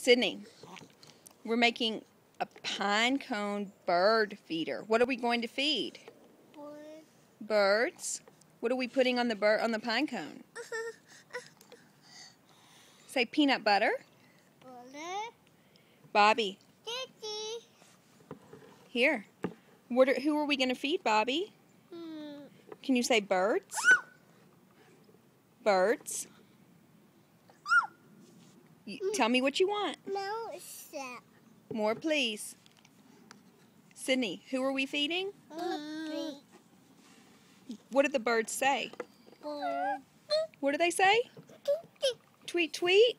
Sydney, we're making a pine cone bird feeder. What are we going to feed? Birds. What are we putting on the pine cone? Say peanut butter. Bobby. Here. Who are we going to feed, Bobby? Can you say birds? Birds. Tell me what you want. More, please. Sydney, who are we feeding? What do the birds say? What do they say? Tweet, tweet.